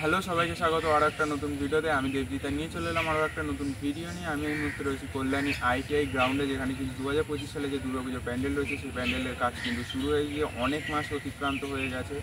Hello সবাইকে স্বাগত আরও একটা নতুন ভিডিওতে। আমি দেবজিতা নিয়ে চলে এলাম আরও একটা নতুন ভিডিও নিয়ে। আমি এই মুহূর্তে রয়েছি কল্যাণী আইটিআই গ্রাউন্ডে, যেখানে কিন্তু 2025 সালে যে দুর্গাপুজো প্যান্ডেল রয়েছে সেই প্যান্ডেলের কাজ কিন্তু শুরু হয়ে গিয়ে অনেক মাস অতিক্রান্ত হয়ে গেছে।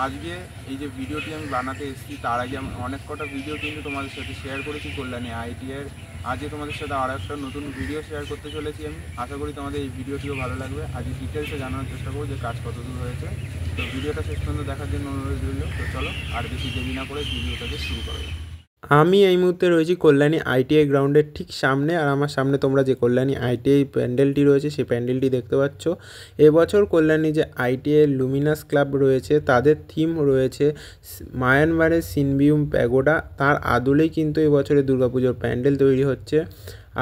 আজকে এই যে ভিডিওটি আমি বানাতে এসেছি তার আগে আমি অনেক কটা ভিডিও কিন্তু তোমাদের সাথে শেয়ার করেছি কল্যাণী আইটিআইয়ের। আজকে তোমাদের সাথে আরও একটা নতুন ভিডিও শেয়ার করতে চলেছি আমি। আশা করি তোমাদের এই ভিডিওটিও ভালো লাগবে। আজকে ডিটেলসে জানানোর চেষ্টা করবো যে কাজ কত দূর হয়েছে। তো ভিডিওটা শেষ পর্যন্ত দেখার জন্য অনুরোধ রইল। তো চলো আর বেশি দেরি না করে ভিডিওটাকে শুরু করা যাক। আমি এই মুহূর্তে রয়েছি কল্যাণী আইটিআই গ্রাউন্ডের ঠিক সামনে। আর আমার সামনে তোমরা যে কল্যাণী আইটিআই প্যান্ডেলটি রয়েছে সেই প্যান্ডেলটি দেখতে পাচ্ছ। এবছর কল্যাণী যে আইটিআই লুমিনাস ক্লাব রয়েছে তাদের থিম রয়েছে মায়ানমারের সিনবিউম প্যাগোডা। তার আদলেই কিন্তু এবছরের দুর্গাপুজোর প্যান্ডেল তৈরি হচ্ছে।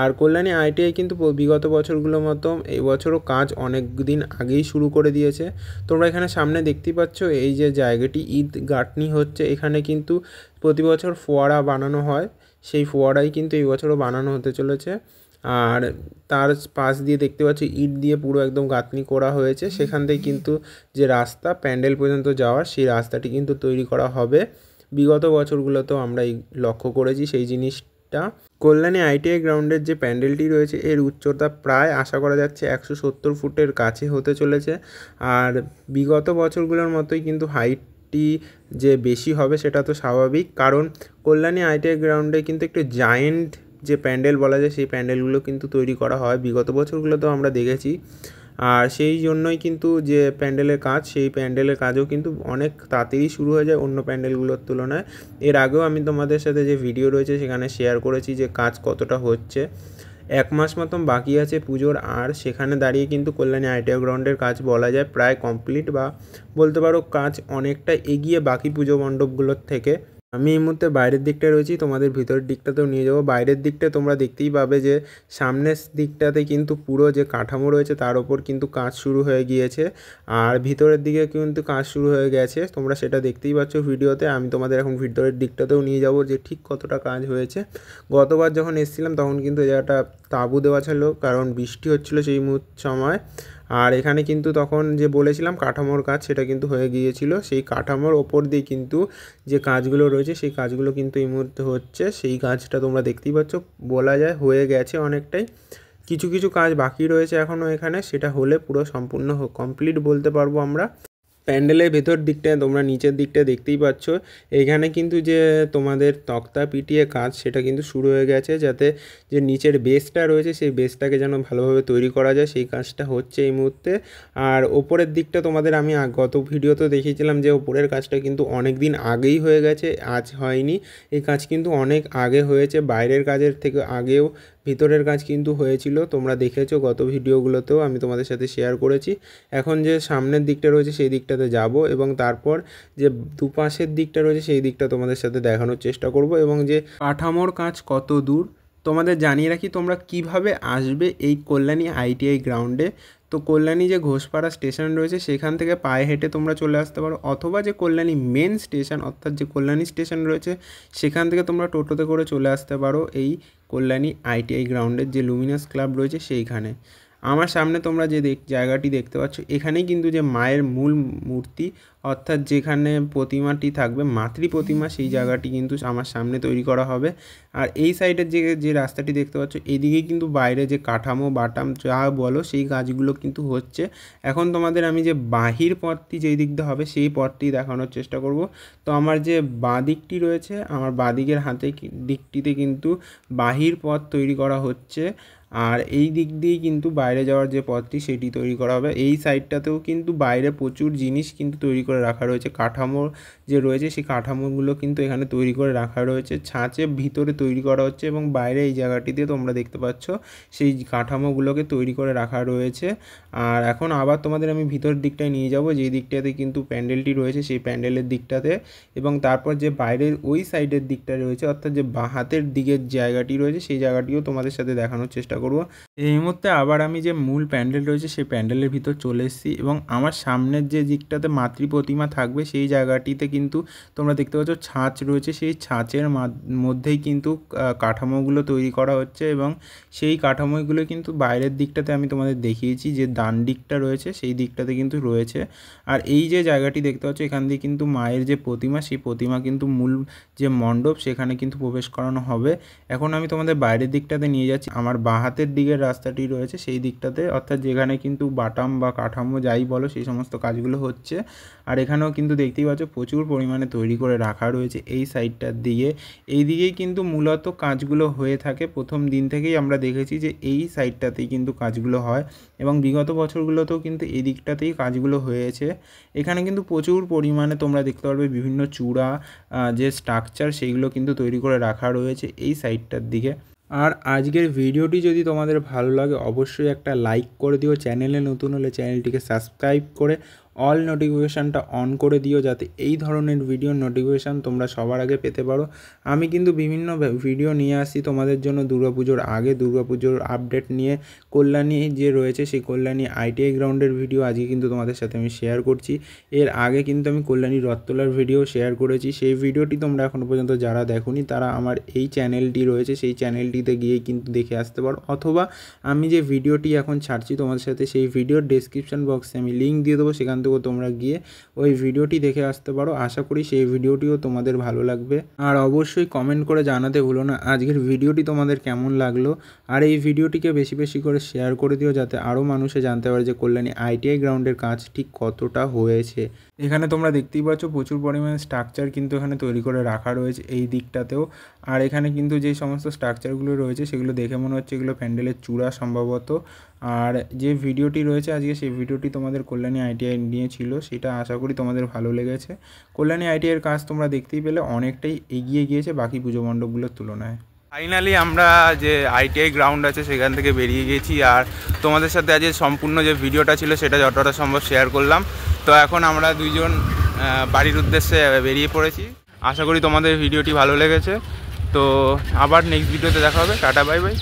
আর কল্যাণী আইটিআই কিন্তু বিগত বছরগুলোর মতো এবছরও কাজ অনেক দিন আগেই শুরু করে দিয়েছে। তোমরা এখানে সামনে দেখতেই পাচ্ছ এই যে জায়গাটি ঈদ গাঁথনি হচ্ছে। এখানে কিন্তু প্রতি বছর ফোয়ারা বানানো হয়, সেই ফোয়ারাই কিন্তু এই বছরও বানানো হতে চলেছে। আর তার পাশ দিয়ে দেখতে পাচ্ছি ইট দিয়ে পুরো একদম গাঁথনি করা হয়েছে। সেখান থেকে কিন্তু যে রাস্তা প্যান্ডেল পর্যন্ত যাওয়ার সেই রাস্তাটি কিন্তু তৈরি করা হবে। বিগত বছরগুলোতেও আমরা এই লক্ষ্য করেছি সেই জিনিসটা। কল্যাণী আইটিআই গ্রাউন্ডের যে প্যান্ডেলটি রয়েছে এর উচ্চতা প্রায় আশা করা যাচ্ছে 170 ফুটের কাছে হতে চলেছে। আর বিগত বছরগুলোর মতোই কিন্তু হাইটটি যে বেশি হবে সেটা তো স্বাভাবিক, কারণ কল্যাণী আইটিআই গ্রাউন্ডে কিন্তু একটু জায়েন্ট যে প্যান্ডেল বলা যায় সেই প্যান্ডেলগুলো কিন্তু তৈরি করা হয় বিগত বছরগুলোতেও আমরা দেখেছি। আর সেই জন্যই কিন্তু যে প্যান্ডেলের কাজ সেই প্যান্ডেলের কাজও কিন্তু অনেক তাড়াতাড়ি শুরু হয়ে যায় অন্য প্যান্ডেলগুলোর তুলনায়। এর আগেও আমি তোমাদের সাথে যে ভিডিও রয়েছে সেখানে শেয়ার করেছি যে কাজ কতটা হচ্ছে। 1 মাস মতন বাকি আছে পুজোর, আর সেখানে দাঁড়িয়ে কিন্তু কল্যাণী আইটিআই গ্রাউন্ডের কাজ বলা যায় প্রায় কমপ্লিট, বা বলতে পারো কাজ অনেকটা এগিয়ে বাকি পুজো মণ্ডপগুলোর থেকে। আমি এই মুহূর্তে বাইরের দিকটায় রয়েছি, তোমাদের ভিতরের দিকটাতেও নিয়ে যাবো। বাইরের দিকটা তোমরা দেখতেই পাবে যে সামনের দিকটাতে কিন্তু পুরো যে কাঠামো রয়েছে তার ওপর কিন্তু কাজ শুরু হয়ে গিয়েছে, আর ভিতরের দিকে কিন্তু কাজ শুরু হয়ে গেছে। তোমরা সেটা দেখতেই পাচ্ছ ভিডিওতে। আমি তোমাদের এখন ভিতরের দিকটাতেও নিয়ে যাব যে ঠিক কতটা কাজ হয়েছে। গতবার যখন এসেছিলাম তখন কিন্তু এই জায়গাটা তাঁবু দেওয়া ছিল, কারণ বৃষ্টি হচ্ছিলো সেই সময়। আর এখানে কিন্তু তখন যে বলেছিলাম কাঠামোর কাজ সেটা কিন্তু হয়ে গিয়েছিল। সেই কাঠামোর ওপর দিয়ে কিন্তু যে কাজগুলো রয়েছে সেই কাজগুলো কিন্তু এই মুহূর্তে হচ্ছে। সেই কাজটা তোমরা দেখতেই পাচ্ছ, বলা যায় হয়ে গেছে অনেকটাই। কিছু কিছু কাজ বাকি রয়েছে এখনও এখানে, সেটা হলে পুরো সম্পূর্ণ কমপ্লিট বলতে পারবো আমরা। প্যান্ডেলের ভেতর দিকটায় তোমরা নিচের দিকটায় দেখতেই পাচ্ছ এখানে কিন্তু যে তোমাদের তক্তা পিটিয়ে কাজ সেটা কিন্তু শুরু হয়ে গেছে, যাতে যে নিচের বেসটা রয়েছে সেই বেসটাকে যেন ভালোভাবে তৈরি করা যায় সেই কাজটা হচ্ছে এই মুহূর্তে। আর ওপরের দিকটা তোমাদের আমি গত ভিডিওতে দেখিয়েছিলাম যে ওপরের কাজটা কিন্তু অনেক দিন আগেই হয়ে গেছে, আজ হয়নি। এই কাজ কিন্তু অনেক আগে হয়েছে, বাইরের কাজের থেকে আগেও ভিতরের কাজ কিন্তু হয়েছিল। তোমরা দেখেছো গত ভিডিওগুলোতেও আমি তোমাদের সাথে শেয়ার করেছি। এখন যে সামনের দিকটা রয়েছে সেই দিকটাতে যাব এবং তারপর যে দুপাশের দিকটা রয়েছে সেই দিকটা তোমাদের সাথে দেখানোর চেষ্টা করব, এবং যে কাঠামোর কাজ কত দূর তোমাদের জানিয়ে রাখি। তোমরা কিভাবে আসবে এই কল্যাণী আইটিআই গ্রাউন্ডে। তো কল্যাণী যে ঘোষপাড়া স্টেশন রয়েছে সেখান থেকে পায়ে হেঁটে তোমরা চলে আসতে পারো, অথবা যে কল্যাণী মেন স্টেশন অর্থাৎ যে কল্যাণী স্টেশন রয়েছে সেখান থেকে তোমরা টোটোতে করে চলে আসতে পারো এই কল্যাণী আইটিআই গ্রাউন্ডের যে লুমিনাস ক্লাব রয়েছে সেইখানে। আমার সামনে তোমরা যে জায়গাটি দেখতে পাচ্ছ এখানেই কিন্তু যে মায়ের মূল মূর্তি অর্থাৎ যেখানে প্রতিমাটি থাকবে মাতৃ প্রতিমা সেই জায়গাটি কিন্তু আমার সামনে তৈরি করা হবে। আর এই সাইডের যে রাস্তাটি দেখতে পাচ্ছ এদিকেই কিন্তু বাইরে যে কাঠামো বাটাম যা বলো সেই কাজগুলো কিন্তু হচ্ছে। এখন তোমাদের আমি যে বাহির পথটি যেই দিক দিয়ে হবে সেই পথটি দেখানোর চেষ্টা করব। তো আমার যে বাঁ দিকটি রয়েছে আমার বাঁ দিকের হাতে দিকটিতে কিন্তু বাহির পথ তৈরি করা হচ্ছে, আর এই দিক দিয়েই কিন্তু বাইরে যাওয়ার যে পথটি সেটি তৈরি করা হবে। এই সাইডটাতেও কিন্তু বাইরে প্রচুর জিনিস কিন্তু তৈরি করে রাখা রয়েছে, কাঠামো যে রয়েছে সেই কাঠামোগুলো কিন্তু এখানে তৈরি করে রাখা রয়েছে, ছাঁচে ভিতরে তৈরি করা হচ্ছে এবং বাইরে এই জায়গাটিতে তোমরা দেখতে পাচ্ছ সেই কাঠামোগুলোকে তৈরি করে রাখা রয়েছে। আর এখন আবার তোমাদের আমি ভিতরের দিকটায় নিয়ে যাব যেই দিকটাতে কিন্তু প্যান্ডেলটি রয়েছে সেই প্যান্ডেলের দিকটাতে, এবং তারপর যে বাইরের ওই সাইডের দিকটা রয়েছে অর্থাৎ যে বাঁ হাতের দিকের জায়গাটি রয়েছে সেই জায়গাটিও তোমাদের সাথে দেখানোর চেষ্টা করব। করব। এই মুহূর্তে আবার আমি যে মূল প্যান্ডেল রয়েছে সেই প্যান্ডেলের ভিতর চলে এসেছি এবং আমার সামনের যে দিকটাতে মাতৃ প্রতিমা থাকবে সেই জায়গাটিতে কিন্তু তোমরা দেখতে পাচ্ছ ছাঁচ রয়েছে। সেই ছাঁচের মধ্যেই কিন্তু কাঠামোগুলো তৈরি করা হচ্ছে এবং সেই কাঠামোগুলো কিন্তু বাইরের দিকটাতে আমি তোমাদের দেখিয়েছি যে ডান দিকটা রয়েছে সেই দিকটাতে কিন্তু রয়েছে। আর এই যে জায়গাটি দেখতে পাচ্ছ এখান দিয়ে কিন্তু মায়ের যে প্রতিমা সেই প্রতিমা কিন্তু মূল যে মণ্ডপ সেখানে কিন্তু প্রবেশ করানো হবে। এখন আমি তোমাদের বাইরের দিকটাতে নিয়ে যাচ্ছি। আমার বাঁ হাতের দিকের রাস্তাটি রয়েছে সেই দিকটাতে, অর্থাৎ যেখানে কিন্তু বাটাম বা কাঠামো যাই বলো সেই সমস্ত কাজগুলো হচ্ছে। আর এখানেও কিন্তু দেখতেই পাচ্ছ প্রচুর পরিমাণে তৈরি করে রাখা রয়েছে এই সাইডটার দিকে। এই দিকেই কিন্তু মূলত কাজগুলো হয়ে থাকে। প্রথম দিন থেকেই আমরা দেখেছি যে এই সাইডটাতেই কিন্তু কাজগুলো হয় এবং বিগত বছরগুলোতেও কিন্তু এই দিকটাতেই কাজগুলো হয়েছে। এখানে কিন্তু প্রচুর পরিমাণে তোমরা দেখতে পারবে বিভিন্ন চূড়া যে স্ট্রাকচার সেইগুলো কিন্তু তৈরি করে রাখা রয়েছে এই সাইডটার দিকে। আর আজকের ভিডিওটি যদি তোমাদের ভালো লাগে অবশ্যই একটা লাইক করে দিও, চ্যানেলে নতুন হলে চ্যানেলটিকে সাবস্ক্রাইব করে অল নোটিফিকেশানটা অন করে দিও যাতে এই ধরনের ভিডিওর নোটিফিকেশান তোমরা সবার আগে পেতে পারো। আমি কিন্তু বিভিন্ন ভিডিও নিয়ে আসি তোমাদের জন্য দুর্গাপুজোর আগে, দুর্গাপুজোর আপডেট নিয়ে। কল্যাণী যে রয়েছে সেই কল্যাণী আইটিআই গ্রাউন্ডের ভিডিও আজকে কিন্তু তোমাদের সাথে আমি শেয়ার করছি। এর আগে কিন্তু আমি কল্যাণী রথতলার ভিডিও শেয়ার করেছি। সেই ভিডিওটি তোমরা এখনও পর্যন্ত যারা দেখোনি তারা আমার এই চ্যানেলটি রয়েছে সেই চ্যানেলটিতে গিয়ে কিন্তু দেখে আসতে পারো, অথবা আমি যে ভিডিওটি এখন ছাড়ছি তোমাদের সাথে সেই ভিডিওর ডেসক্রিপশন বক্সে আমি লিঙ্ক দিয়ে দেবো, সেখান থেকেও তোমরা গিয়ে ওই ভিডিওটি দেখে আসতে পারো। আশা করি সেই ভিডিওটিও তোমাদের ভালো লাগবে। আর অবশ্যই কমেন্ট করে জানাতে ভুলো না আজকের ভিডিওটি তোমাদের কেমন লাগলো। আর এই ভিডিওটিকে বেশি বেশি করে শেয়ার করে দিও যাতে আরও মানুষে জানতে পারে যে কল্যাণী আইটিআই গ্রাউন্ডের কাজ ঠিক কতটা হয়েছে। এখানে তোমরা দেখতেই পাচ্ছ প্রচুর পরিমাণে স্ট্রাকচার কিন্তু এখানে তৈরি করে রাখা রয়েছে এই দিকটাতেও। আর এখানে কিন্তু যে সমস্ত স্ট্রাকচারগুলো রয়েছে সেগুলো দেখে মনে হচ্ছে এগুলো প্যান্ডেলের চূড়া সম্ভবত। আর যে ভিডিওটি রয়েছে আজকে সেই ভিডিওটি তোমাদের কল্যাণী আইটিআই নিয়ে ছিল, সেটা আশা করি তোমাদের ভালো লেগেছে। কল্যাণী আইটিআইয়ের কাজ তোমরা দেখতেই পেলে অনেকটাই এগিয়ে গিয়েছে বাকি পুজো মণ্ডপগুলোর তুলনায়। ফাইনালি আমরা যে আইটিআই গ্রাউন্ড আছে সেখান থেকে বেরিয়ে গেছি আর তোমাদের সাথে আজকে সম্পূর্ণ যে ভিডিওটা ছিল সেটা যতটা সম্ভব শেয়ার করলাম। তো এখন আমরা দুইজন বাড়ির উদ্দেশ্যে বেরিয়ে পড়েছি। আশা করি তোমাদের ভিডিওটি ভালো লেগেছে। তো আবার নেক্সট ভিডিওতে দেখা হবে। Tata, bye bye.